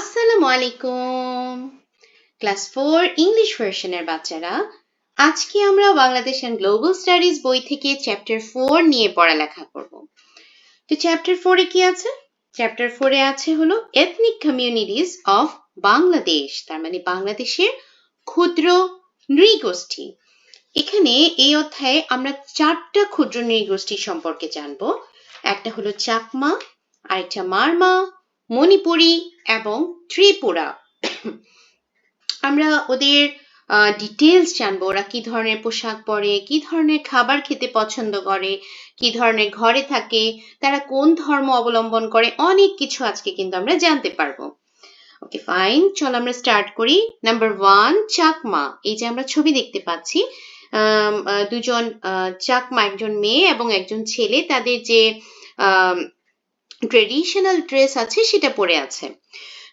আসসালামু আলাইকুম। Class 4 English ভার্সনের বাচ্চারা, আজকে আমরা বাংলাদেশ এন্ড গ্লোবাল স্টাডিজ বই থেকে চ্যাপ্টার 4 নিয়ে পড়ালেখা করব। তো চ্যাপ্টার 4 এ কি আছে? চ্যাপ্টার 4 এ আছে হলো এথনিক কমিউনিটিজ অফ বাংলাদেশ, তার মানে বাংলাদেশের ক্ষুদ্র নৃগোষ্ঠী। এখানে এই অধ্যায়ে আমরা 4টা ক্ষুদ্র নৃগোষ্ঠী সম্পর্কে জানবো। একটা হলো চাকমা, আরেকটা মারমা, মণিপুরী এবং ত্রিপুরা। আমরা ওদের ডিটেলস জানবো, ওরা কি ধরনের পোশাক পরে, কি ধরনের খাবার খেতে পছন্দ করে, কি ধরনের ঘরে থাকে, তারা কোন ধর্ম অবলম্বন করে, অনেক কিছু আজকে কিন্তু আমরা জানতে পারবো। ওকে ফাইন, চল আমরা স্টার্ট করি। নাম্বার 1, চাকমা। এই যে আমরা ছবি দেখতে পাচ্ছি, দুজন চাকমা, একজন মেয়ে এবং একজন ছেলে, তাদের যে ট্রেডিশনাল ড্রেস আছে সেটা পরে আছে।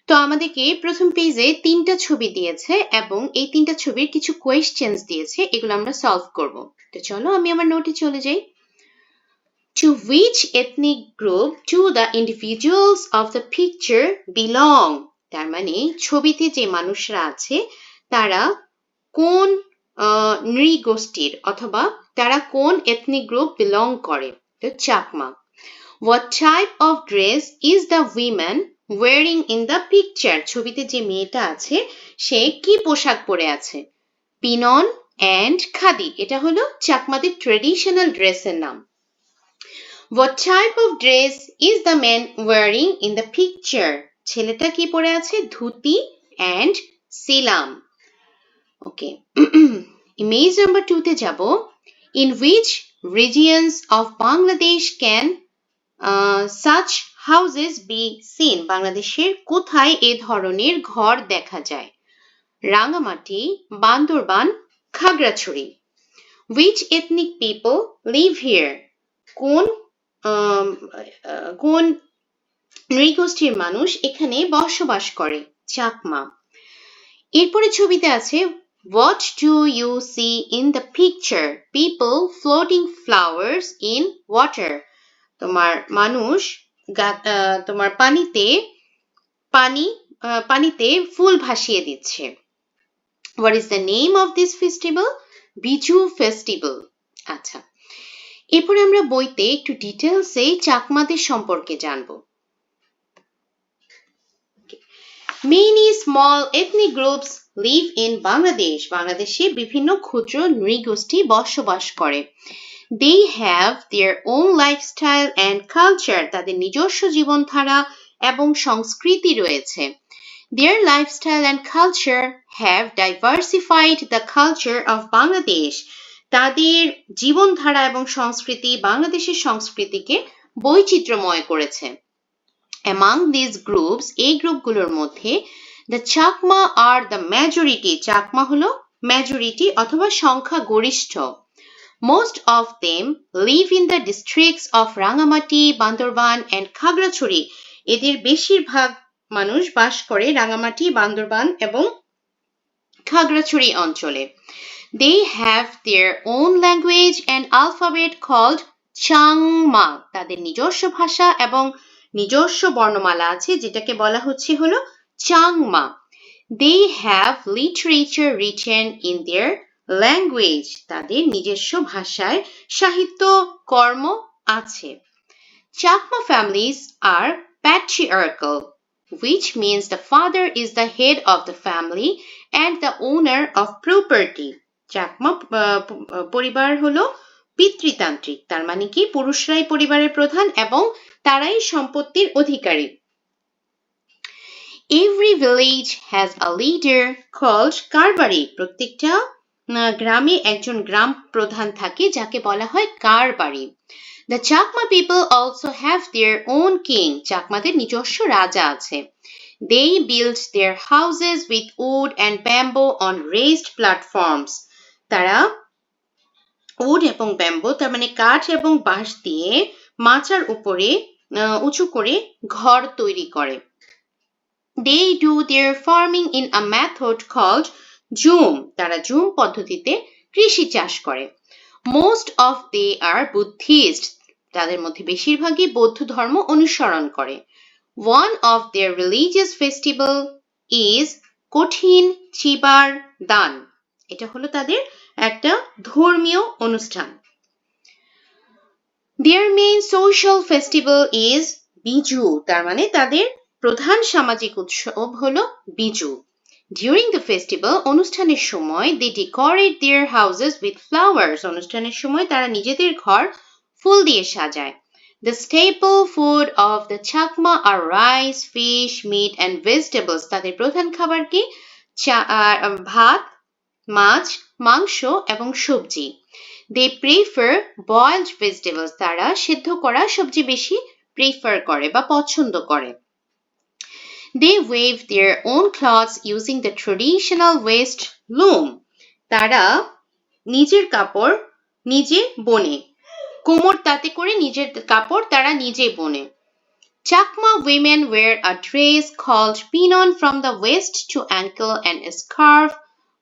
তো আমাদেরকে প্রথম পেজে 3টা ছবি দিয়েছে এবং এই 3টা ছবির কিছু কোয়েশ্চেন্স দিয়েছে, এগুলো আমরা সলভ করব। তো চলো আমি আমার নোটে চলে যাই। To which ethnic group do the individuals of the picture belong? তার মানে ছবিতে যে মানুষরা আছে তারা কোন নৃগোষ্ঠীর অথবা তারা কোন ethnic group belong করে? তো Chakma. What type of dress is the woman wearing in the picture? ছবিতে যে মেয়েটা আছে সে কি পোশাক পরে আছে? পিনন and খাদি, এটা হলো চাকমাদের ট্রেডিশনাল ড্রেসের নাম। What type of dress is the man wearing in the picture? ছেলেটা কি পরে আছে? Dhoti and silum. Okay, image number 2 তে যাব। In which regions of Bangladesh can such houses be seen? বাংলাদেশের কোথায় এ ধরনের ঘর দেখা যায়? Rangamati, Bandarban, Khagrachari. Which ethnic people live here? কোন নৃগোষ্ঠীর মানুষ এখানে বসবাস করে? চাকমা। এরপরে ছবিতে আছে What do you see in the picture? People floating flowers in water. তোমার মানুষ তোমার পানিতে ফুল ভাসিয়ে দিচ্ছে। What is the name of this festival? Biju festival. আচ্ছা, এরপরে আমরা বইতে একটু ডিটেলসে চাকমাদের সম্পর্কে জানবো। Many small ethnic groups live in Bangladesh. বাংলাদেশে বিভিন্ন ক্ষুদ্র নৃগোষ্ঠী বসবাস করে। They have their own lifestyle and culture. তাদের নিজস্ব জীবনধারা এবং সংস্কৃতি রয়েছে। Their lifestyle and culture have diversified the culture of Bangladesh. তাদের জীবনধারা এবং সংস্কৃতি বাংলাদেশের সংস্কৃতিকে বৈচিত্র্যময় করেছে। Among these groups, এই গ্রুপগুলোর মধ্যে the Chakma are the majority. Chakma হলো majority অথবা সংখ্যা গরিষ্ঠ। Most of them live in the districts of Rangamati, Bandorban and Khagrachuri. এদের বেশিরভাগ মানুষ বাস করে রাঙ্গামাটি, বান্দরবান এবং খাগড়াছড়ি অঞ্চলে। They have their own language and alphabet called Sangma. তাদের নিজস্ব ভাষা এবং নিজস্ব বর্ণমালা আছে যেটাকে বলা হচ্ছে হলো Sangma. They have literature written in their language. তাদের নিজস্ব ভাষায় সাহিত্য কর্ম আছে। Chakma families are patriarchal, which means the father is the head of the family and the owner of property. Chakma পরিবার হলো পিতৃতান্ত্রিক, তার মানে কি পুরুষরাই পরিবারের প্রধান এবং তারাই সম্পত্তির অধিকারী। Every village has a leader called কারবারি। প্রত্যেকটা গ্রামে একজন গ্রাম প্রধান থাকে যাকে বলা হয় কারবারি। The Chakma people also have their own king. চাকমাদের নিজস্ব রাজা আছে। They build their houses with wood and bamboo on raised platforms. তারা wood এবং bamboo, তার মানে কাঠ এবং বাঁশ দিয়ে মাচার উপরে উঁচু করে ঘর তৈরি করে। They do their farming in a method called zoom. তারা জুম পদ্ধতিতে কৃষি চাষ করে। Most of they are Buddhist. তাদের মধ্যে বেশিরভাগই বৌদ্ধ ধর্ম অনুসরণ করে। One of their religious festival is কঠিন চিবার দান। এটা হলো তাদের একটা ধর্মীয় অনুষ্ঠান। Their main social festival is Biju, তার মানে তাদের প্রধান সামাজিক উৎসব হলো বিজু। During the festival, অনুষ্ঠানের সময় they decorate their houses with flowers. অনুষ্ঠানের সময় তারা নিজেদের ঘর ফুল দিয়ে সাজায়। The staple food of the Chakma are rice, fish, meat and vegetables. তাদের প্রধান খাবার কি? ভাত, মাছ, মাংস এবং সবজি। They prefer boiled vegetables. তারা সিদ্ধ করা সবজি বেশি prefer করে বা পছন্দ করে। They weave their own clothes using the traditional waist loom. তারা নিজের কাপড় নিজে বোনে। কোমর তাঁতে করে নিজের কাপড় তারা নিজে বোনে। Chakma women wear a dress called pinon from the waist to ankle and a scarf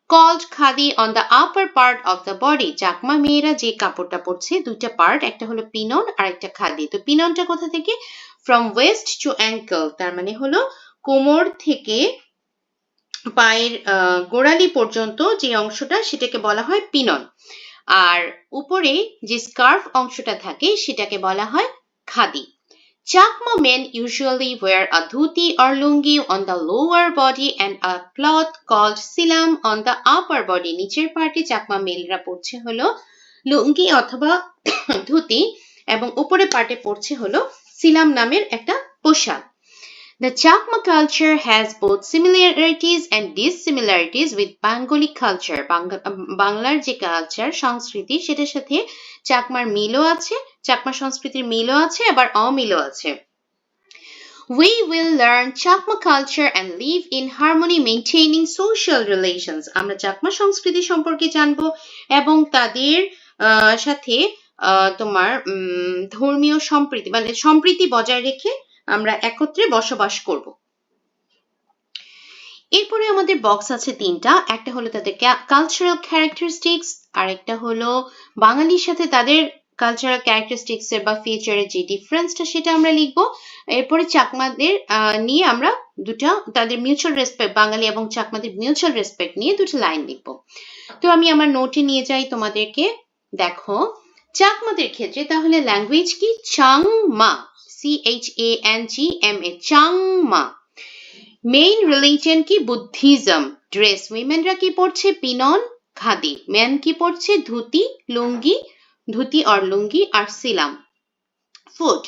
called khadi on the upper part of the body. Chakma মেয়েরা যে কাপড়টা পরছে দুইটা পার্ট, একটা হলো পিনন আর একটা খাদি। তো পিননটা কোথা থেকে? From waist to ankle, তার মানে হলো কোমর থেকে পায়ের গোড়ালি পর্যন্ত যে অংশটা সেটাকে বলা হয় পিনন, আর উপরে যে স্কার্ফ অংশটা থাকে সেটাকে বলা হয় khadi. Chakma men usually wear a dhuti or lungi on the lower body and a cloth called silam on the upper body. নিচের পার্টে চাকমা মেলরা পরছে হলো লুঙ্গি অথবা ধুতি এবং উপরে পার্টে পরছে হলো সিলাম নামের একটা পোশাক। The Chakma culture has both similarities and dissimilarities with Bengali culture. বাংলার যে কালচার সংস্কৃতি সেটার সাথে চাকমার মিলও আছে, চাকমা সংস্কৃতির মিলও আছে আবার অমিলও আছে। We will learn Chakma culture and live in harmony maintaining social relations. আমরা চাকমা সংস্কৃতি সম্পর্কে জানবো এবং তাদের সাথে তোমার ধর্মীয় সম্প্রীতি মানে সম্প্রীতি বজায় রেখে আমরা একত্রে বসবাস করব। এরপরে আমাদের বক্স আছে তিনটা, একটা হলো তাদের কালচারাল ক্যারেক্টারিস্টিক্স, আর একটা হলো বাঙালির সাথে তাদের কালচারাল ক্যারেক্টারিস্টিক্স এর বা ফিচারের যে ডিফারেন্সটা সেটা আমরা লিখবো। এরপরে চাকমাদের নিয়ে আমরা দুটা তাদের মিউচুয়াল রেসপেক্ট, বাঙালি এবং চাকমাদের মিউচুয়াল রেসপেক্ট নিয়ে দুটো লাইন লিখবো। তো আমি আমার নোটে নিয়ে যাই তোমাদেরকে। দেখো চাকমাদের ক্ষেত্রে তাহলে ল্যাঙ্গুয়েজ কি? Sangma, CHANGMA, Sangma. Main religion কি? বুদ্ধিজম। ড্রেস উইমেনরা কি পরছে? পিনন, খাদি। মেন কি পরছে? ধুতি, লুঙ্গি, dhoti or lungi R সিলাম। Food,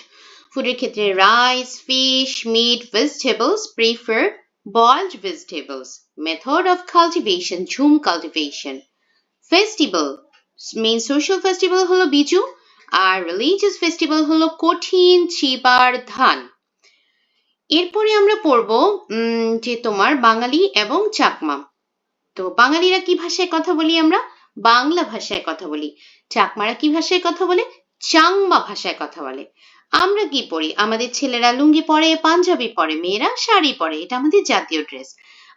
ফুডের ক্ষেত্রে rice, fish, meat, vegetables, prefer boiled vegetables. Method of cultivation, jhum cultivation. Festival, main social festival হলো বিজু আর রিলিজিয়াস ফেস্টিভ্যাল হলো কঠিন চিবার ধান। এরপরে আমরা পড়ব যে তোমার বাঙালি এবং চাকমা। তো বাঙালিরা কি ভাষায় কথা বলি? আমরা বাংলা ভাষায় কথা বলি। চাকমারা কি ভাষায় কথা বলে? চাংমা ভাষায় কথা বলে। আমরা কি পরি? আমাদের ছেলেরা লুঙ্গি পরে, পাঞ্জাবি পরে, মেয়েরা শাড়ি পরে, এটা আমাদের জাতীয় ড্রেস।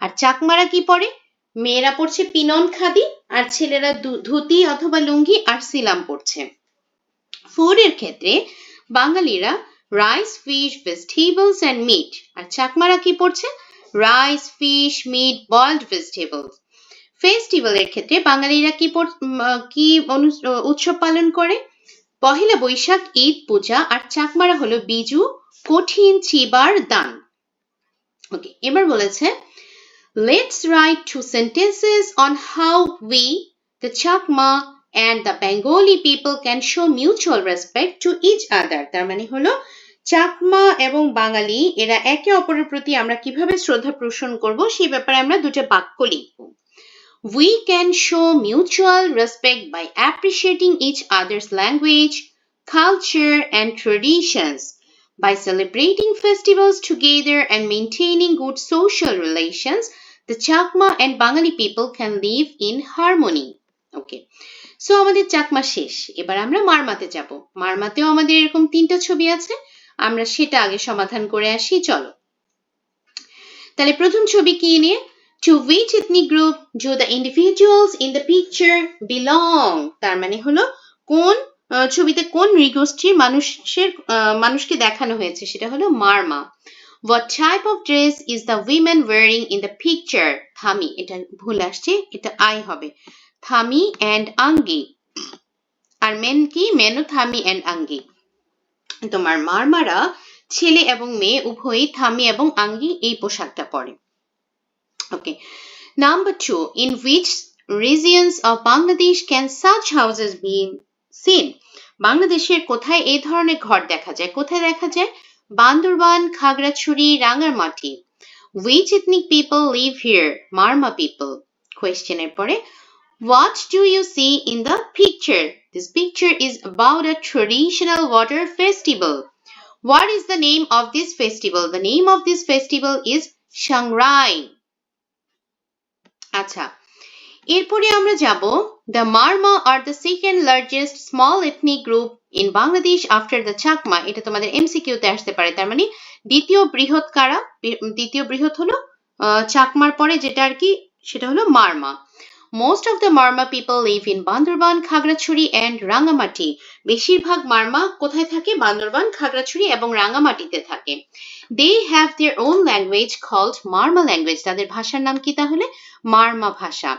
আর চাকমারা কি পরে? মেয়েরা পরছে পিনন খাদি আর ছেলেরা ধুতি অথবা লুঙ্গি আর সিলাম পরছে। ফুডের ক্ষেত্রে বাঙালিরা rice, fish, vegetables and meat, আর চাকমারা কি পড়ছে? Rice, fish, meat, boiled vegetables. ফেস্টিভ্যালের ক্ষেত্রে বাঙালিরা কি উৎসব পালন করে? পহেলা বৈশাখ, ঈদ, পূজা, আর চাকমারা হলো বিজু, কঠিন চিবার দান। ওকে, এবার বলেছে let's write 2 sentences on how we, the Chakma and the Bengali people can show mutual respect to each other. তার মানে হলো চাকমা এবং বাঙালি এরা একে অপরের প্রতি আমরা কিভাবে শ্রদ্ধা পোষণ করব সেই ব্যাপারে আমরা দুটো বাক্য লিখব। We can show mutual respect by appreciating each other's language, culture and traditions. By celebrating festivals together and maintaining good social relations, the Chakma and Bengali people can live in harmony. Okay. So আমাদের চাকমা শেষ, এবার আমরা মারমাতে যাব। মারমাতেও আমাদের এরকম তিনটা ছবি আছে, আমরা সেটা আগে সমাধান করে আসি। চলো তাহলে প্রথম ছবি কি নিয়ে? To which ethnic group do the individuals in the picture belong? তার মানে হলো কোন ছবিতে কোন নৃগোষ্ঠীর মানুষকে দেখানো হয়েছে সেটা হলো Marma. What type of dress is the women wearing in the picture? Thami, এটা ভুল আসছে, এটা I হবে. Thami and Angi. আর মেন কি? মেনও থামি and আঙ্গি। তোমার মারমারা ছেলে এবং মেয়ে উভয়ই থামি এবং আঙ্গি এই পোশাকটা পরে। Okay. Number 2. In which regions of Bangladesh can such houses be seen? বাংলাদেশের কোথায় এই ধরনের ঘর দেখা যায়? কোথায় দেখা যায়? Bandarban, Khagrachari, Rangamati. Which ethnic people live here? Marma people. Question এর পরে what do you see in the picture? This picture is about a traditional water festival. What is the name of this festival? The name of this festival is Shangrai. আচ্ছা, এরপরে আমরা যাব the Marma are the second largest small ethnic group in Bangladesh after the Chakma. এটা তোমাদের MCQ তে আসতে পারে। তার মানে দ্বিতীয় বৃহৎ কারা? দ্বিতীয় বৃহৎ হলো চাকমার পরে যেটা আর কি সেটা হলো Marma. Most of the Marma people live in Bandarban, Khagrachuri and Rangamati. বেশিরভাগ মারমা কোথায় থাকে? বান্দরবান, খাগড়াছড়ি এবং রাঙ্গামাটিতে থাকে। They have their own language called Marma language. তাদের ভাষার নাম কি তাহলে? মারমা ভাষা।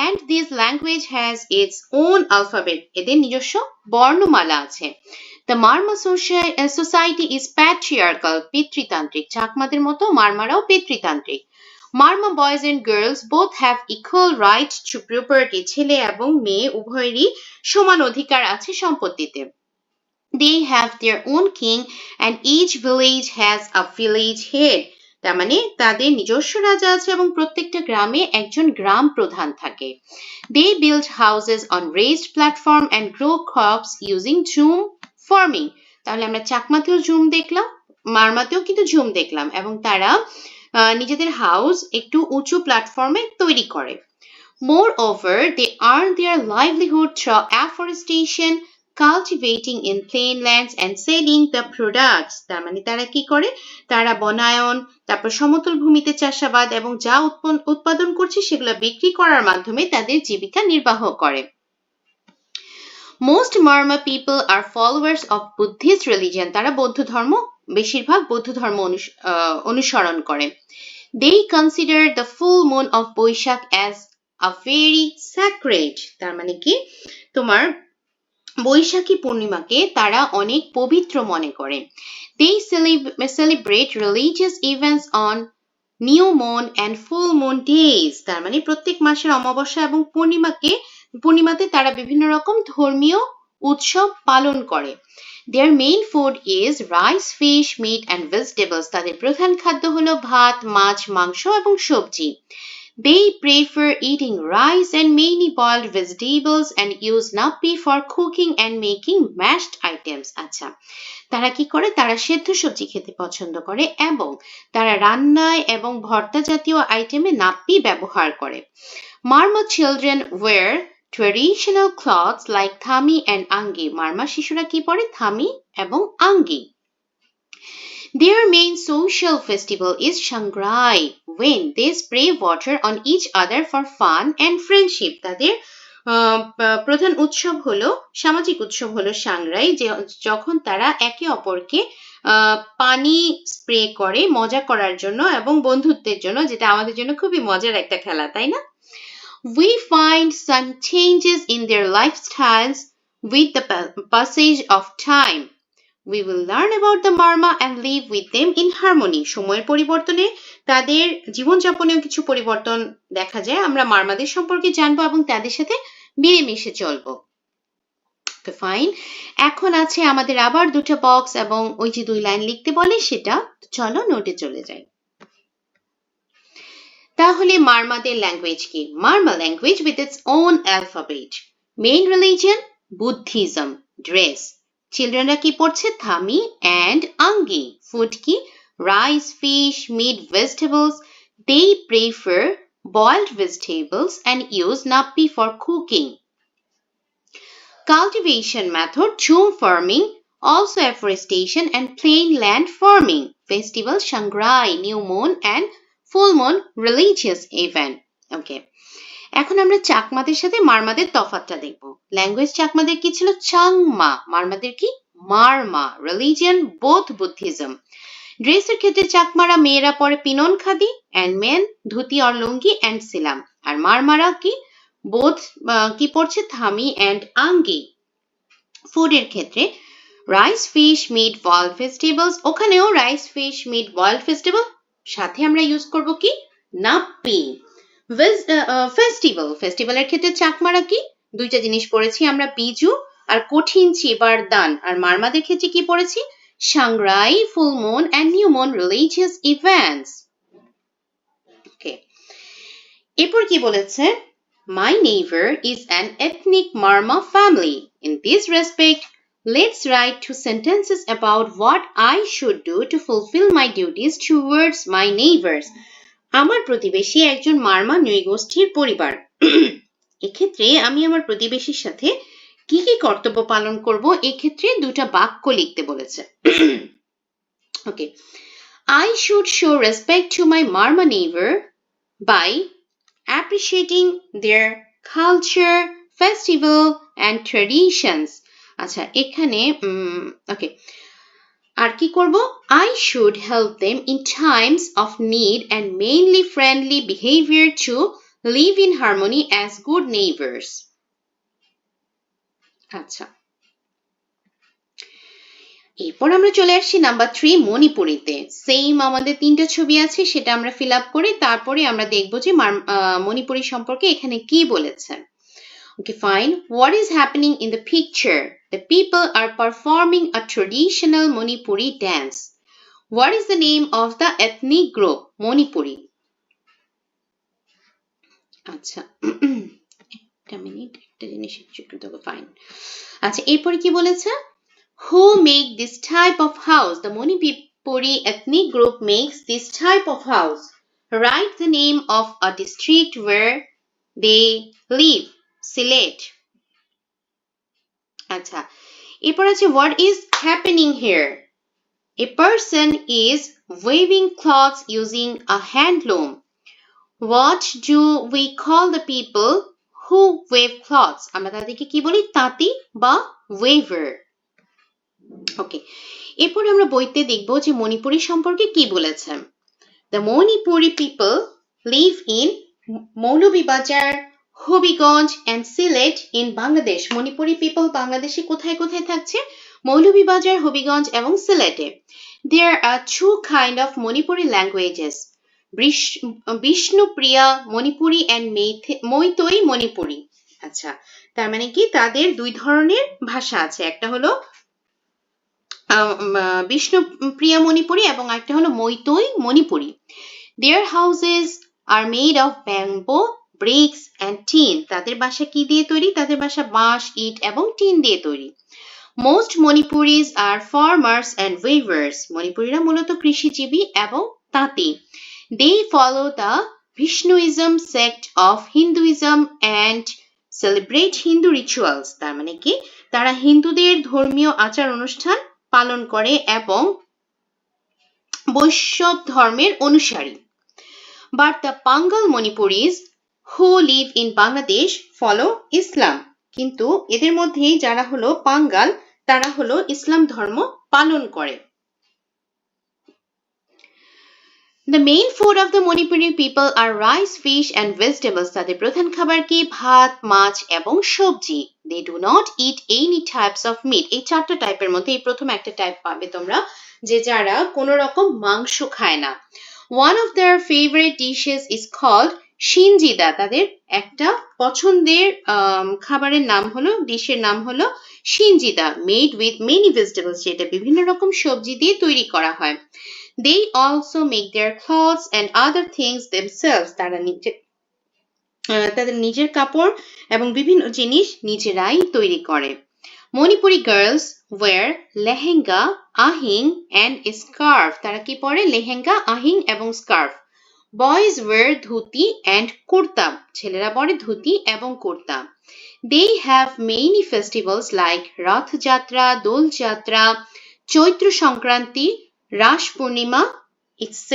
And this language has its own alphabet. এদের নিজস্ব বর্ণমালা আছে। The Marma society is patriarchal, পিতৃতান্ত্রিক। চাকমাদের মতো মারমারাও পিতৃতান্ত্রিক। Marma boys and girls both have equal right to property. ছেলে এবং মেয়ে উভয়েরই সমান অধিকার আছে সম্পত্তিতে। They have their own king and each village has a village head. তার মানে তাদের নিজস্ব রাজা আছে এবং প্রত্যেকটা গ্রামে একজন গ্রাম প্রধান থাকে। They build houses on raised platform and grow crops using jhum farming. তাহলে আমরা চাকমাতেও ঝুম দেখলাম, মারমাতেও কিন্তু ঝুম দেখলাম এবং তারা নিজেদের হাউস একটু উঁচু প্ল্যাটফর্মে তৈরি করে। Moreover, they earn their livelihood through afforestation, cultivating in plain lands and selling the products. তার মানে তারা কি করে? তারা বনায়ন, তারপর সমতল ভূমিতে চাষাবাদ এবং যা উৎপাদন করছে সেগুলো বিক্রি করার মাধ্যমে তাদের জীবিকা নির্বাহ করে। Most Marma people are followers of Buddhist religion. তারা বৌদ্ধ ধর্ম, বেশিরভাগ বৌদ্ধ ধর্ম অনুসরণ করে। They consider the full moon of Boishak as a very sacred. তার মানে কি? তোমার বৈশাখী পূর্ণিমাকে তারা অনেক পবিত্র মনে করে। They celebrate religious events on new moon and full moon days. তার মানে প্রত্যেক মাসের অমাবস্যা এবং পূর্ণিমাতে তারা বিভিন্ন রকম ধর্মীয় উৎসব পালন করে। Their main food is rice, fish, meat and vegetables. তাদের প্রধান খাদ্য হলো ভাত, মাছ, মাংস এবং সবজি। They prefer eating rice and many boiled vegetables and use nappi for cooking and making mashed items. আচ্ছা, তারা কি করে? তারা সেদ্ধ সবজি খেতে পছন্দ করে এবং তারা রান্নায় এবং ভর্তা জাতীয় আইটেমে নাপ্পি ব্যবহার করে। Marma children wear traditional clothes like thami and angi. Marma শিশুরা কি পরে? থামি এবং আঙ্গি। Their main social festival is Shangrai, when they spray water on each other for fun and friendship. তাদের প্রধান উৎসব হলো, সামাজিক উৎসব হলো সাংরাই, যখন তারা একে অপরকে পানি স্প্রে করে মজা করার জন্য এবং বন্ধুত্বের জন্য, যেটা আমাদের জন্য খুবই মজার একটা খেলা, তাই না? We find some changes in their lifestyles with the passage of time. We will learn about the Marma and live with them in harmony. সময়ের পরিবর্তনে তাদের জীবনযাপনেও কিছু পরিবর্তন দেখা যায়। আমরা মারমাদের সম্পর্কে জানবো এবং তাদের সাথে মিলেমিশে চলবো। ফাইন, এখন আছে আমাদের আবার দুটো বক্স এবং ওই যে 2 লাইন লিখতে বলে সেটা। চলো নোটে চলে যাই। তাহলে মারমাদের ল্যাঙ্গুয়েজ কি? Marma language with its own alphabet. Main religion Buddhism. Dress চিলড্রেনরা কি পড়ছে? থামি and আঙ্গি। ফুড কি? Rice, fish, meat, vegetables. They prefer boiled vegetables and use nappi for cooking. Cultivation method jhum farming, also afforestation and plain land farming. Festival Shangrai, new moon and full moon religious event. Okay. এখন আমরা চাকমাদের সাথে মারমাদের তফাৎটা দেখব। Language চাকমাদের কি ছিল? চাংমা। মারমাদের কি? Marma. Religion both Buddhism. ড্রেসের ক্ষেত্রে চাকমারা মেয়েরা পরে pinon khadi and men dhoti or lungi and silum. আর মারমারা কি বোধ কি পড়ছে থামি অ্যান্ড আঙ্গি। ফুডের ক্ষেত্রে rice fish meat boiled vegetables, ওখানেও rice fish meat boiled vegetable, সাথে আমরা ইউজ করব কি নাপ্পি। ফেস্টিভ্যাল, ফেস্টিভ্যালের ক্ষেত্রে চাকমারা কি দুইটা জিনিস পড়েছি আমরা, বিজু আর কঠিন চিবার দান। আর মারমাদের ক্ষেত্রে কি পড়েছি Sangrai, full moon and new moon religious events. Okay, এরপর কি বলেছে My neighbor is an ethnic Marma family. In this respect, let's write two sentences about what I should do to fulfill my duties towards my neighbors. আমার প্রতিবেশী একজন মারমা নৃগোষ্ঠীর পরিবার। এক্ষেত্রে আমি আমার প্রতিবেশীর সাথে কি কি কর্তব্য পালন করব, এক্ষেত্রে দুটা বাক্য লিখতে বলেছে। ওকে, I should show respect to my Marma neighbor by appreciating their culture, festival and traditions. আচ্ছা, এখানে ওকে, আর কি করব I should help them in times of need and mainly friendly behavior to live in harmony as good neighbors. আচ্ছা, এরপর আমরা চলে আসছি number 3 মণিপুরিতে। Same আমাদের তিনটা ছবি আছে, সেটা আমরা ফিল আপ করে তারপরে আমরা দেখব যে মণিপুরি সম্পর্কে এখানে কি বলেছে। Okay, fine. What is happening in the picture? The people are performing a traditional Manipuri dance. What is the name of the ethnic group? Manipuri. আচ্ছা, একটা মিনিট, একটা জিনিস একটু দেখো। ফাইন। আচ্ছা, এরপরে কি বলেছে Who make this type of house? The Manipuri ethnic group makes this type of house. Write the name of a district where they live. Sylhet. আচ্ছা, এরপর আছে what is happening here? A person is weaving cloths using a handloom. What do we call the people who weave cloths? আমরা তাদেরকে কি বলি তাঁতি বা weaver. ওকে, এরপর আমরা বইতে দেখব যে মণিপুরি সম্পর্কে কি বলেছে। The Manipuri people live in Moulubibazar, Hobbyganj and Sylhet in Bangladesh. Manipuri people বাংলাদেশে কোথায় কোথায় থাকছে? মৌলভীবাজার, হবিগঞ্জ এবং সিলেটে। There are two kind of Manipuri languages. Bishnupriya Manipuri and Moitoi Manipuri. আচ্ছা, তার মানে কি তাদের দুই ধরনের ভাষা আছে, একটা হলো বিষ্ণুপ্রিয়া মণিপুরি এবং একটা হলো মৈতৈ Manipuri. Their houses are made of bamboo, bricks and tin. তাদের বাসা কি দিয়ে তৈরি? তাদের বাসা বাঁশ, ইট এবং টিন দিয়ে তৈরি। Most Manipuris are farmers and weavers. মণিপুরীরা মূলত কৃষিজীবী এবং তাঁতি। They follow the Vishnuism sect of Hinduism and celebrate Hindu rituals. তার মানে কি তারা হিন্দুদের ধর্মীয় আচার অনুষ্ঠান পালন করে এবং বৈষ্ণব ধর্মের অনুসারী। But the Pangal Manipuris who live in Bangladesh follow Islam. কিন্তু এদের মধ্যে যারা হলো পাঙ্গাল তারা হলো ইসলাম ধর্ম পালন করে। The main food of the Manipuri people are rice, fish and vegetables. তাদের প্রধান খাবার কি ভাত, মাছ এবং সবজি। They do not eat any types of meat. এই চারটা টাইপের মধ্যে এই প্রথম একটা টাইপ পাবে তোমরা, যে যারা কোনো রকম মাংস খায় না। One of their favorite dishes is called Shinjida. তাদের একটা পছন্দের খাবারের নাম হলো, ডিশের নাম হলো Shinjida, made with many vegetables. যেটা বিভিন্ন রকম সবজি দিয়ে তৈরি করা হয়। They also make their clothes and other things themselves. তাদের নিজের কাপড় এবং বিভিন্ন জিনিস নিজেরাই তৈরি করে। Manipuri girls wear lehenga, ahing and scarf. তারা কি পরে? লেহেঙ্গা, আহিং এবং scarf. Boys wear dhoti and kurta. ছেলেরা পরে ধুতি এবং kurta. They have many festivals like Rath Jatra, Dol Jatra, Choitra Sankranti, Rash Purnima, etc.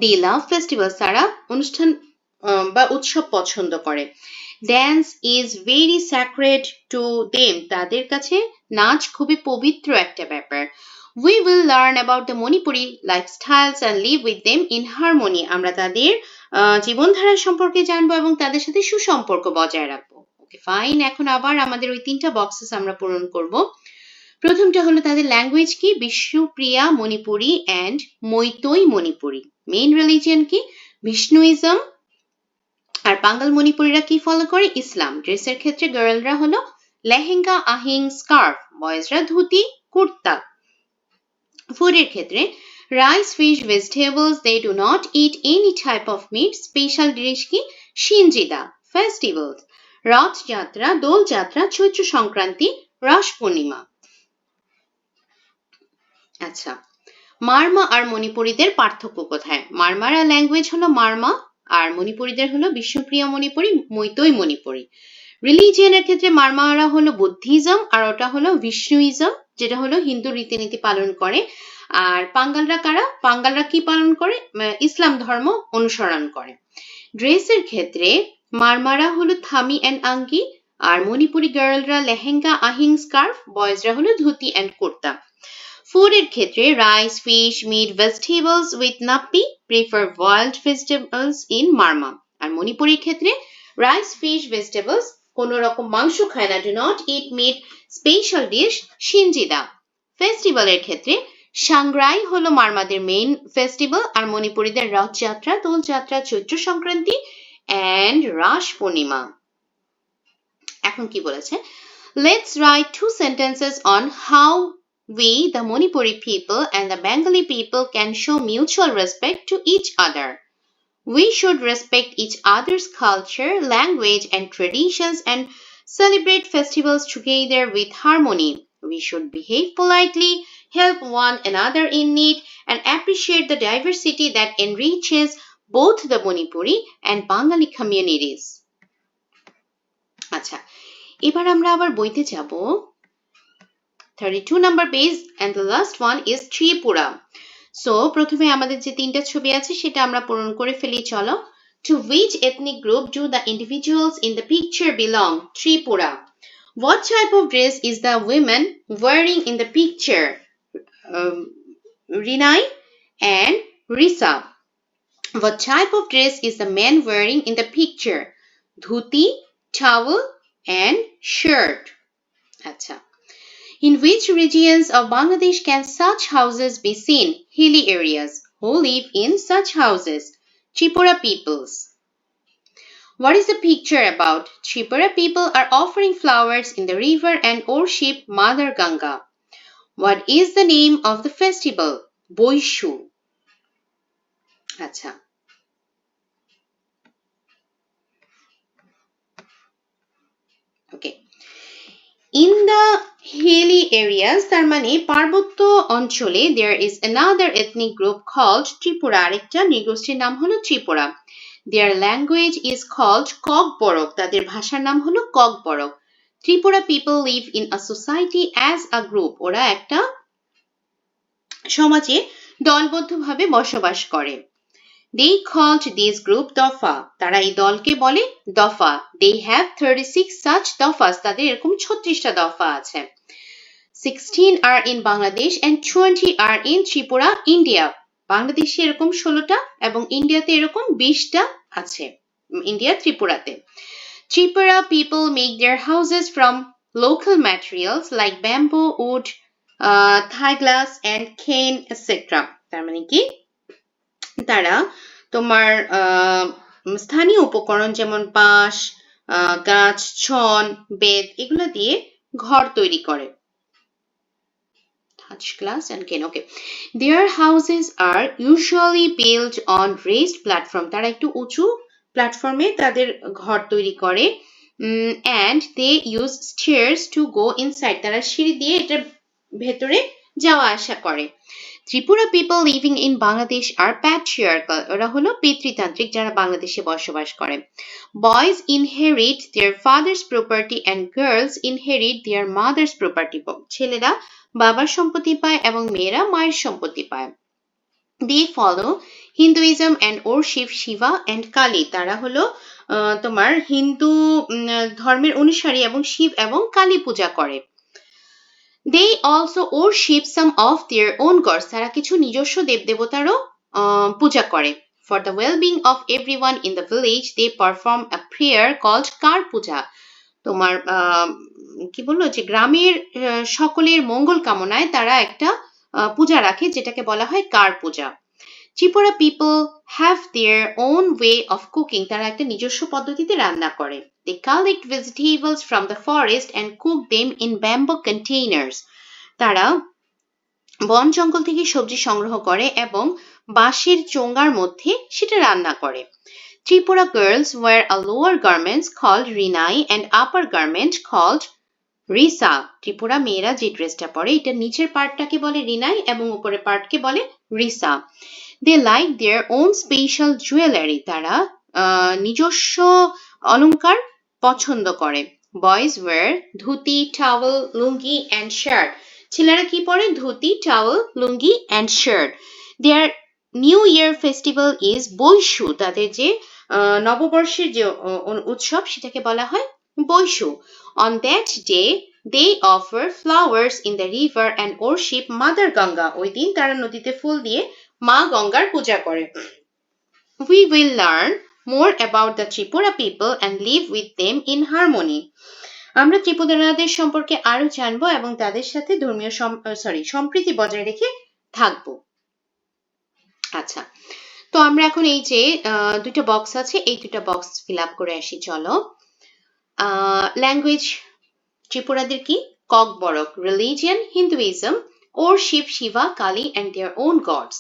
They love festivals. তারা অনুষ্ঠান বা উৎসব পছন্দ করে। Dance is very sacred to them. তাদের কাছে নাচ খুবই পবিত্র একটা ব্যাপার। We will learn about the Manipuri lifestyles and live with them in harmony. আমরা তাদের জীবনধারা সম্পর্কে জানবো এবং তাদের সাথে সুসম্পর্ক বজায় রাখবো। ওকে ফাইন, এখন আবার আমাদের ওই তিনটা বক্সেস আমরা পূরণ করব। প্রথমটা হলো তাদের ল্যাঙ্গুয়েজ কি, Bishnupriya Manipuri and Meitei Manipuri. Main religion কি, বিষ্ণুইজম। আর বাঙ্গাল মণিপুরীরা কি ফলো করে, ইসলাম। ড্রেসের ক্ষেত্রে গার্লরা হলো লেহেঙ্গা, আহিং, স্কার্ফ, বয়েজরা ধুতি, কুর্তা। ফুডের ক্ষেত্রে rice, fish, vegetables, they do not eat any type of meat. Special dish কি, সিঞ্জিদা। ফেস্টিভ্যালস, রথযাত্রা, দোলযাত্রা, চৈত্র সংক্রান্তি, রাস পূর্ণিমা। আচ্ছা, মারমা আর মণিপুরীদের পার্থক্য কোথায়? মারমারা ল্যাঙ্গুয়েজ হলো মারমা আর মণিপুরীদের হলো বিষ্ণুপ্রিয়া মণিপুরি, মৈতৈ মণিপুরি। রিলিজিয়নের ক্ষেত্রে মারমারা হলো বুদ্ধিজম আর ওটা হলো বিষ্ণুইজম, যেটা হলো হিন্দু রীতিনীতি পালন করে। আর পাঙ্গালরা কারা? পাঙ্গালরা কি পালন করে? ইসলাম ধর্ম অনুসরণ করে। ড্রেসের ক্ষেত্রে মারমারা হলো থামি অ্যান্ড আঙ্গি, আর মণিপুরি গার্লরা লেহেঙ্গা, আহিং, স্কার্ফ, বয়েজরা হলো ধুতি অ্যান্ড কুর্তা। ফুডের ক্ষেত্রে rice, fish, meat, vegetables with nappi, prefer boiled vegetables in Marma. আর মণিপুরের ক্ষেত্রে রাইস, ফিশ, ভেজিটেবলস, কোনো রকম মাংস খায় না, do not eat meat, special dish Sinjida. ফেস্টিভ্যালের ক্ষেত্রে সাংগ্রাই হলো মারমাদের মেইন ফেস্টিভ্যাল আর মণিপুরীদের রথযাত্রা, দোলযাত্রা, চৈত্র সংক্রান্তি অ্যান্ড রাস পূর্ণিমা। এখন কি বলেছে, let's write 2 sentences on how we, the Manipuri people and the Bengali people, can show mutual respect to each other. We should respect each other's culture, language, and traditions and celebrate festivals together with harmony. We should behave politely, help one another in need, and appreciate the diversity that enriches both the Manipuri and Bengali communities. আচ্ছা, এবার আমরা আবার বইতে যাব 32 number page and the last one is Tripura. So প্রথমে আমাদের যে তিনটা ছবি আছে সেটা আমরা পূরণ করে ফেলি, চলো। To which ethnic group do the individuals in the picture belong? Tripura. What type of dress is the woman wearing in the picture? Rinai and Risa. What type of dress is the man wearing in the picture? Dhuti, towel and shirt. আচ্ছা, in which regions of Bangladesh can such houses be seen? Hilly areas. Who live in such houses? Tripura peoples. What is the picture about? Tripura people are offering flowers in the river and worship Mother Ganga. What is the name of the festival? Boishu. Acha. Okay. In the hilly areas, তার মানে পার্বত্য অঞ্চলে, there is another ethnic group called Tripura. আরেকটা নৃগোষ্ঠীর নাম হলো Tripura. Their language is called Kokborok. তাদের ভাষার নাম হলো Kokborok. Tripura people live in a society as a group. ওরা একটা সমাজে দলবদ্ধভাবে বসবাস করে। They called this group Dofa. তারা এই দলকে বলে দফা। They have 36 such dofas. তাদের এরকম 36টা দফা আছে। 16 are in Bangladesh and 20 are in Tripura, India. বাংলাদেশে এরকম 16টা এবং ইন্ডিয়াতে এরকম 20টা আছে, ইন্ডিয়া ত্রিপুরাতে। Tripura people make their houses from local materials like bamboo, wood, Thai glass and cane, etc. তার মানে কি, তারা তোমার স্থানীয় উপকরণ যেমন বাঁশ, গাছ, ছন, বেত এগুলো দিয়ে ঘর তৈরি করে। Thai glass and cane. Okay. Their houses are usually built on raised platform. তারা একটু উঁচু প্ল্যাটফর্মে তাদের ঘর তৈরি করে। And they use stairs to go inside. তারা সিঁড়ি দিয়ে এটার ভেতরে যাওয়া আসা করে। Tripura people living in Bangladesh are patriarchal. ওরা হলো পিতৃতান্ত্রিক যারা বাংলাদেশে বসবাস করে। Boys inherit their father's property and girls inherit their mother's property. ছেলেরা বাবার সম্পত্তি পায় এবং মেয়েরা মায়ের সম্পত্তি পায়। They follow Hinduism and worship Shiva and Kali. তারা হলো তোমার হিন্দু ধর্মের অনুসারী এবং শিব এবং কালী পূজা করে। They also worship some of their own gods. তারা কিছু নিজস্ব দেবদেবতারও পূজা করে. For the well-being of everyone in the village, they perform a prayer called Kar Puja. তোমার কি বললো যে গ্রামের সকলের মঙ্গল কামনায় তারা একটা পূজা রাখে যেটাকে বলা হয় কার পূজা. Tripura people have their own way of cooking. তারা একটা নিজস্ব পদ্ধতিতে রান্না করে. They collect vegetables from the forest and cook them in bamboo containers. তারা বন জঙ্গল থেকে সবজি সংগ্রহ করে এবং বাঁশের চোঙ্গার মধ্যে সেটা রান্না করে. Tripura girls wear a lower garment called rinai and upper garment called Risa. Tripura মেয়েরা যে ড্রেসটা পরে এটা নিচের পার্টটাকে বলে রিনাই এবং উপরের পার্টকে বলে Risa. They like their own special jewelry. তারা নিজস্ব অলংকার পছন্দ করে. Boys wear dhoti, towel, lungi and shirt. ছেলেরা কি পরে? Dhoti, towel, lungi and shirt. Their New Year festival is Baishu. তাদের যে নববর্ষের যে উৎসব সেটাকে বলা হয় Baishu. On that day, they offer flowers in the river and worship Mother Ganga. ওই দিন তারা নদীতে ফুল দিয়ে মা গঙ্গার পূজা করে. We will learn more about the Tripura people and live with them in harmony. আমরা ত্রিপুরাদের সম্পর্কে আরো জানবো এবং তাদের সাথে ধর্মীয় সম্প্রীতি বজায় রেখে থাকবো. আচ্ছা, তো আমরা এখন এই যে দুটো বক্স আছে এই দুটো বক্স ফিল আপ করে আসি. চলো. ল্যাঙ্গুয়েজ ত্রিপুরাদের কি? Kokborok. Religion Hinduism. worship Shiva, Kali and their own gods.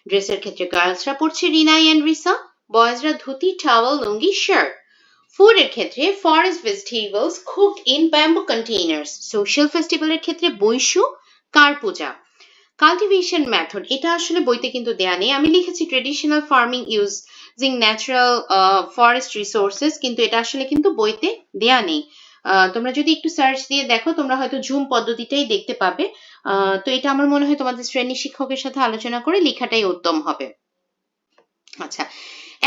ড্রেসের ক্ষেত্রে গার্লসরা পড়ছে রিনাই এন্ড রিসা, বয়েজরা ধুতি, টাওয়েল, লুঙ্গি, শার্ট. ফুডের ক্ষেত্রে forest vegetables cooked in bamboo containers. Social ফেস্টিভ্যালের ক্ষেত্রে বৈশু, কার পূজা. কাল্টিভেশন মেথড এটা আসলে বইতে কিন্তু দেয়া নেই. আমি লিখেছি traditional farming using natural forest resources, কিন্তু এটা আসলে কিন্তু বইতে দেয়া নেই. তোমরা যদি একটু সার্চ দিয়ে দেখো তোমরা হয়তো ঝুম পদ্ধতিটাই দেখতে পাবে. তো এটা আমার মনে হয় তোমাদের শ্রেণী শিক্ষকের সাথে আলোচনা করে লেখাটাই উত্তম হবে. আচ্ছা,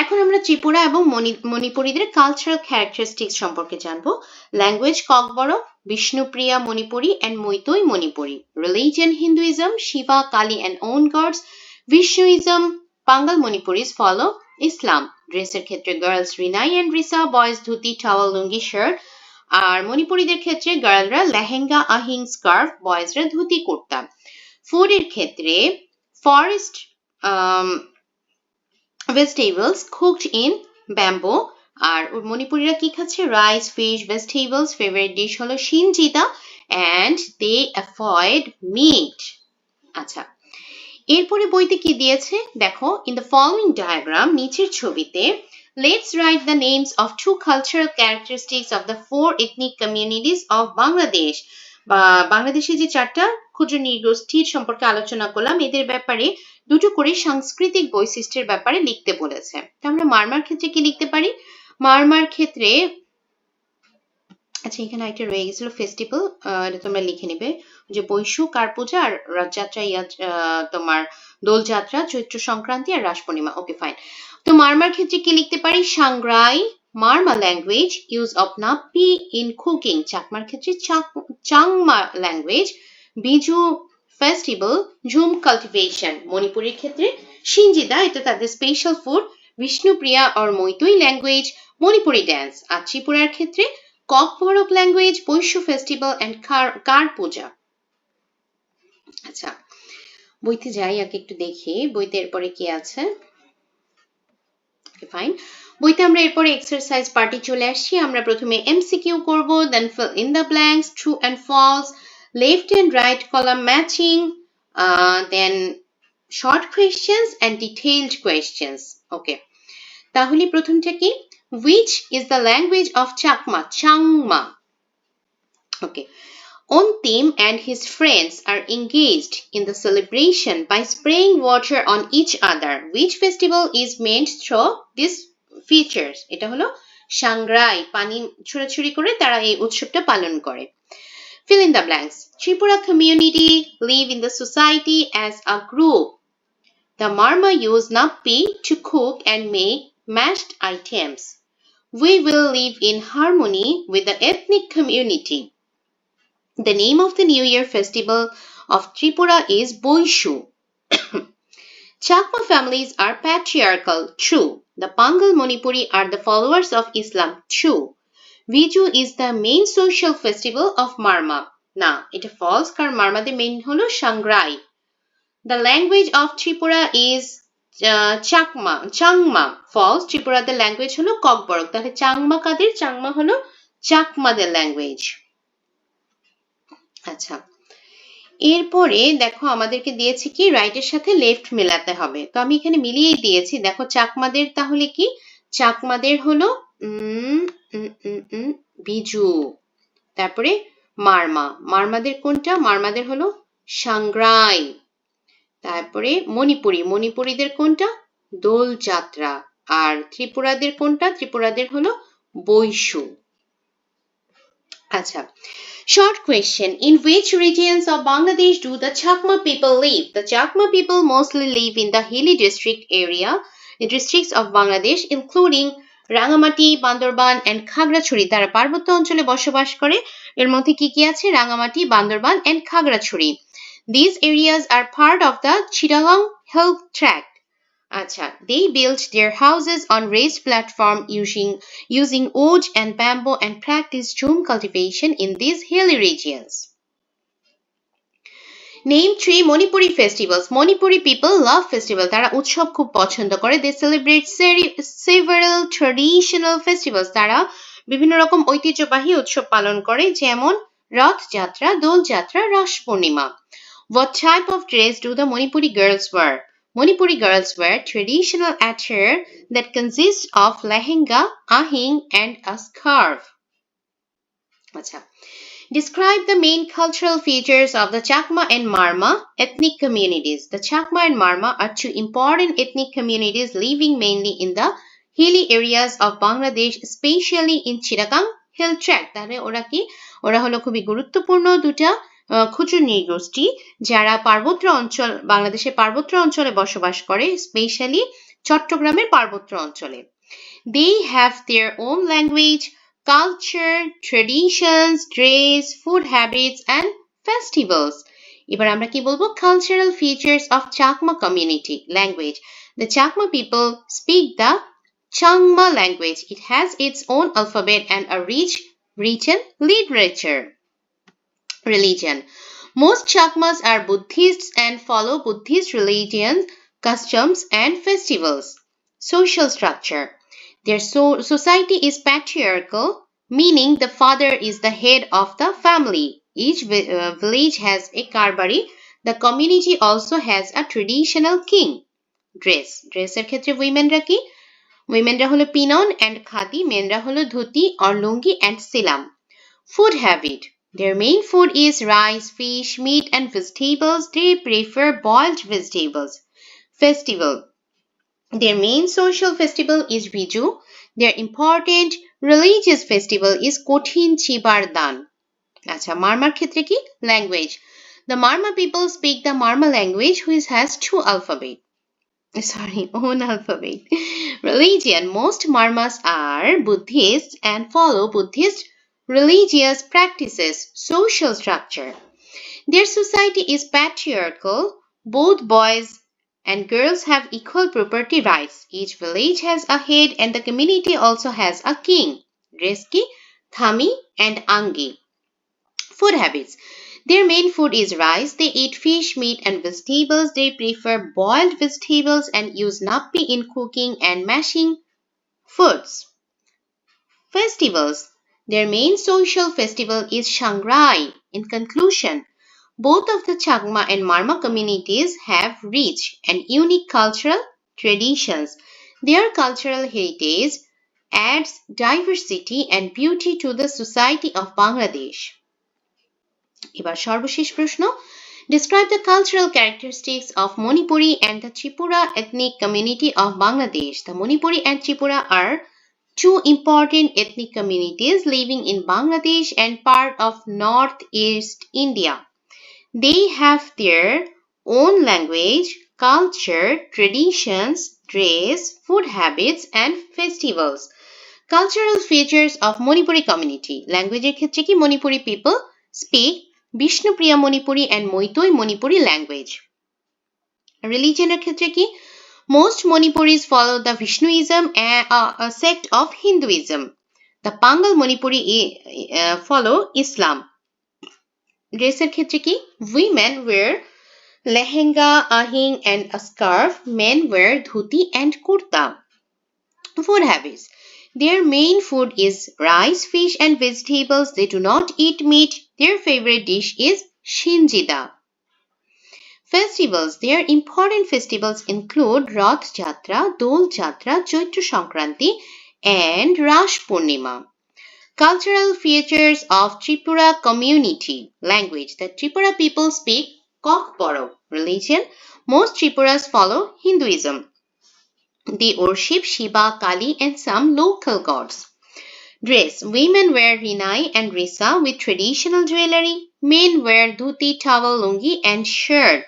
এখন আমরা ত্রিপুরা এবং মণিপুরীদের কালচারাল ক্যারেক্টারিস্টিক্স সম্পর্কে জানবো. Language Kokborok, Bishnupriya Manipuri and Meitei Manipuri. Religion Hinduism, Shiva, Kali and own gods. Vishnuism, Pangal Manipuris follow Islam. ড্রেসের ক্ষেত্রে girls rinai and risa, boys dhoti, towel, lungi, shirt. আর মণিপুরীদের ক্ষেত্রে গার্লরা লেহেঙ্গা, আহিং, স্কার্ফ, বয়েজরা ধুতি, কুর্তা. ফুডের ক্ষেত্রে forest vegetables cooked in bamboo. আর মণিপুরীরা কি খাচ্ছে? Rice, fish, vegetables. Favourite dish হলো Sinjida and they avoid meat. আচ্ছা, এরপরে বইতে কি দিয়েছে দেখো. ইন দ্য ফলোইং ডায়াগ্রাম, নিচের ছবিতে, let's write the names of two cultural characteristics of the four ethnic communities of Bangladesh. বাংলাদেশে যে চারটা ক্ষুদ্র নৃগোষ্ঠীর সম্পর্কে আলোচনা করলাম এদের ব্যাপারে দুটো করে সাংস্কৃতিক বৈশিষ্ট্যের ব্যাপারে লিখতে বলেছে. তো আমরা মারমার ক্ষেত্রে কি লিখতে পারি? মারমার ক্ষেত্রে আচ্ছা এখানে একটা রয়ে গেছিল ফেস্টিভ্যাল, এটা তোমরা লিখে নেবে যে বৈশু, কার পূজা আর রথযাত্রা, তোমার দোলযাত্রা, চৈত্র সংক্রান্তি আর রাস পূর্ণিমা. Okay fine. তো মারমার ক্ষেত্রে কি লিখতে পারি? Sangrai, Marma language, use of nappi in cooking. চাকমার ক্ষেত্রে Changma language, Biju festival, jhum cultivation. মণিপুরের ক্ষেত্রে সিনজিদা, এটা তাদের স্পেশাল ফুড. বিষ্ণুপ্রিয়া আর মৈতৈ ল্যাঙ্গুয়েজ, মণিপুরি ড্যান্স. আর ত্রিপুরার ক্ষেত্রে Kokborok language, Baisu festival and Ker Puja. আচ্ছা, বইতে যাই আগে একটু দেখি বইতে এরপরে কি আছে. ফাইন, বইতে আমরা এরপরে এক্সারসাইজ পার্টি চলে আসছি. আমরা প্রথমে এমসিকিউ করব, দেন fill in the blanks, true and false, left and right column matching, then short questions and detailed questions. ওকে, তাহলে প্রথমটা কি? Which is the language of Chakma? Changma. Okay. Ontim and his friends are engaged in the celebration by spraying water on each other. Which festival is meant through these features? এটা হলো সাংগ্রাই, পানি ছুড়াছুড়ি করে তারা এই উৎসবটা পালন করে. Fill in the blanks. Tripura community live in the society as a group. The Marma use nappi to cook and make mashed items. We will live in harmony with the ethnic community. The name of the New Year festival of Tripura is Boishu. Chakma families are patriarchal, true. The Pangal Manipuri are the followers of Islam, true. Viju is the main social festival of Marma. না, এটা false কারণ মারমাদের main হলো Sangrai. The language of Tripura is Changma. False. Tripura the language হলো Kokborok. তাহলে Changma কাদের? Changma হলো চাকমাদের language. আচ্ছা, এরপরে দেখো আমাদেরকে দিয়েছে কি রাইটের সাথে লেফট মেলাতে হবে। তো আমি এখানে মিলিয়েই দিয়েছি। দেখো চাকমাদের তাহলে কি? চাকমাদের হলো বিজু। তারপরে মারমাদের কোনটা? মারমাদের হলো সাংগ্রাই। তারপরে মণিপুরীদের কোনটা? দোল যাত্রা। আর ত্রিপুরাদের কোনটা? ত্রিপুরাদের হলো বৈশু। আচ্ছা, short question. In which regions of Bangladesh do the Chakma people live? The Chakma people mostly live in the hilly districts of Bangladesh, including Rangamati, Bandarban and Khagrachari. তারা পার্বত্য অঞ্চলে বসবাস করে। এর মধ্যে কি কি আছে? Rangamati, Bandarban and Khagrachari. These areas are part of the Chittagong Hill Tract. Acha, they built their houses on raised platform using wood and bamboo and practiced jhum cultivation in these hilly regions. Name 3 Manipuri festivals. Manipuri people love festival. Tara utshab khub পছন্দ করে. They celebrate several traditional festivals. Tara বিভিন্ন রকম ঐতিহ্যবাহী উৎসব পালন করে, যেমন রথ যাত্রা, দোল যাত্রা, Ras Purnima. What type of dress do the Manipuri girls wear? Manipuri girls wear traditional attire that consists of lehenga, ahing, and a scarf. Achha. Describe the main cultural features of the Chakma and Marma ethnic communities. The Chakma and Marma are two important ethnic communities living mainly in the hilly areas of Bangladesh, especially in Chittagong Hill Tract. তাহলে ওরা কি? ওরা হলো খুবই গুরুত্বপূর্ণ দুটা ক্ষুদ্র নৃগোষ্ঠী যারা বাংলাদেশের পার্বত্য অঞ্চলে বসবাস করে, স্পেশালি চট্টগ্রামের পার্বত্য অঞ্চলে। They have their own language, culture, traditions, dress, food habits and festivals. এবার আমরা কি বলবো? Cultural features of Chakma community language. The Chakma people speak the Changma language. It has its own alphabet and a rich written literature. Religion. Most Chakmas are Buddhists and follow Buddhist religion, customs and festivals. Social structure. Their society is patriarchal, meaning the father is the head of the family. Each village has a karbari. The community also has a traditional king. Dress. Dresser ক্ষেত্রে womenরা কি? Womenরা হলো pinon and khadi, menরা হলো dhuti or lungi and silam. Food habit. Their main food is rice, fish, meat and vegetables. They prefer boiled vegetables. Festival. Their main social festival is Biju. Their important religious festival is Kothin Chibar Dan. Acha, Marmar ক্ষেত্রে কি? Language. The Marma people speak the Marma language, which has own alphabet. Religion. Most Marmas are Buddhists and follow Buddhist religious practices. Social structure. Their society is patriarchal. Both boys and girls have equal property rights. Each village has a head and the community also has a king. Reski, Thami and Angi. Food habits. Their main food is rice. They eat fish, meat and vegetables. They prefer boiled vegetables and use nappi in cooking and mashing foods. Festivals. Their main social festival is Shangrai. In conclusion, both of the Chakma and Marma communities have rich and unique cultural traditions. Their cultural heritage adds diversity and beauty to the society of Bangladesh. এবার সর্বশেষ প্রশ্ন, describe the cultural characteristics of Manipuri and the Tripura ethnic community of Bangladesh. The Manipuri and Tripura are two important ethnic communities living in Bangladesh and part of northeast India. They have their own language, culture, traditions, dress, food habits and festivals. Cultural features of Manipuri community. Language ক্ষেত্রে কি? Manipuri people speak Bishnupriya Manipuri and Moitoi Manipuri language. Religioner ক্ষেত্রে কি? Most Manipuris follow the Vishnuism, a sect of Hinduism. The Pangal Manipuri follow Islam. Dresser ক্ষেত্রে কি? Women wear lehenga, ahing and a scarf. Men wear dhuti and kurta. Food habits. Their main food is rice, fish and vegetables. They do not eat meat. Their favorite dish is shinjida. Festivals. Their important festivals include Rath Jatra, Dol Jatra, Chaitra Sankranti and Rash Purnima. Cultural features of Tripura community. Language. The Tripura people speak Kokboro. Religion. Most Tripuras follow Hinduism. They worship Shiva, Kali and some local gods. Dress. Women wear rinai and risa with traditional jewelry. Men wear dhuti, towel, lungi and shirt.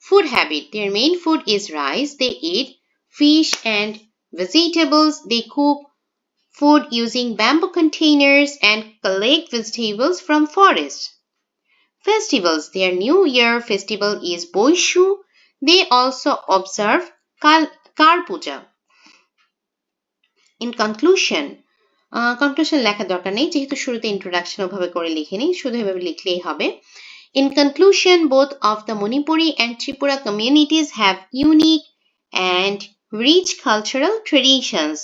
Food habit. Their main food is rice. They eat fish and vegetables. They cook food using bamboo containers and collect vegetables from forests. Festivals. Their New Year festival is Boishu. They also observe Kar Puja. In conclusion লেখার দরকার নেই, যেহেতু শুরুতে introduction ওভাবে করে লিখিনি, শুধু এভাবে লিখলেই হবে। In conclusion, both of the Manipuri and Tripura communities have unique and rich cultural traditions.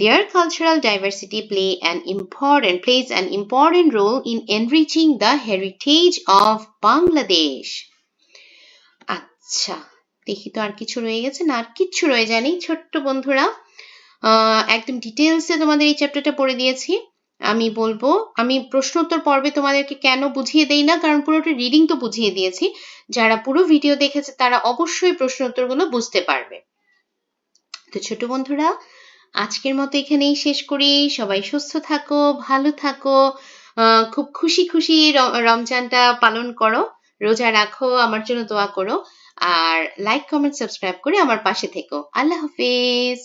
Their cultural diversity plays an important role in enriching the heritage of Bangladesh. আচ্ছা, দেখি তো আর কিছু রয়ে গেছে না? আর কিচ্ছু রয়ে যায়নি ছোট্ট বন্ধুরা। একদম ডিটেলসে তোমাদের এই চ্যাপ্টারটা পড়ে দিয়েছি। আমি বলবো, আমি প্রশ্ন উত্তর পর্বে তোমাদেরকে কেন বুঝিয়ে দেই না, কারণ পুরোটা রিডিং তো বুঝিয়ে দিয়েছি। যারা পুরো ভিডিও দেখেছে তারা অবশ্যই প্রশ্ন উত্তরগুলো বুঝতে পারবে। তো ছোট বন্ধুরা, আজকের মতো এখানেই শেষ করি। সবাই সুস্থ থাকো, ভালো থাকো, খুব খুশি খুশি রমজানটা পালন করো, রোজা রাখো, আমার জন্য দোয়া করো, আর লাইক কমেন্ট সাবস্ক্রাইব করে আমার পাশে থেকো। আল্লাহ হাফেজ।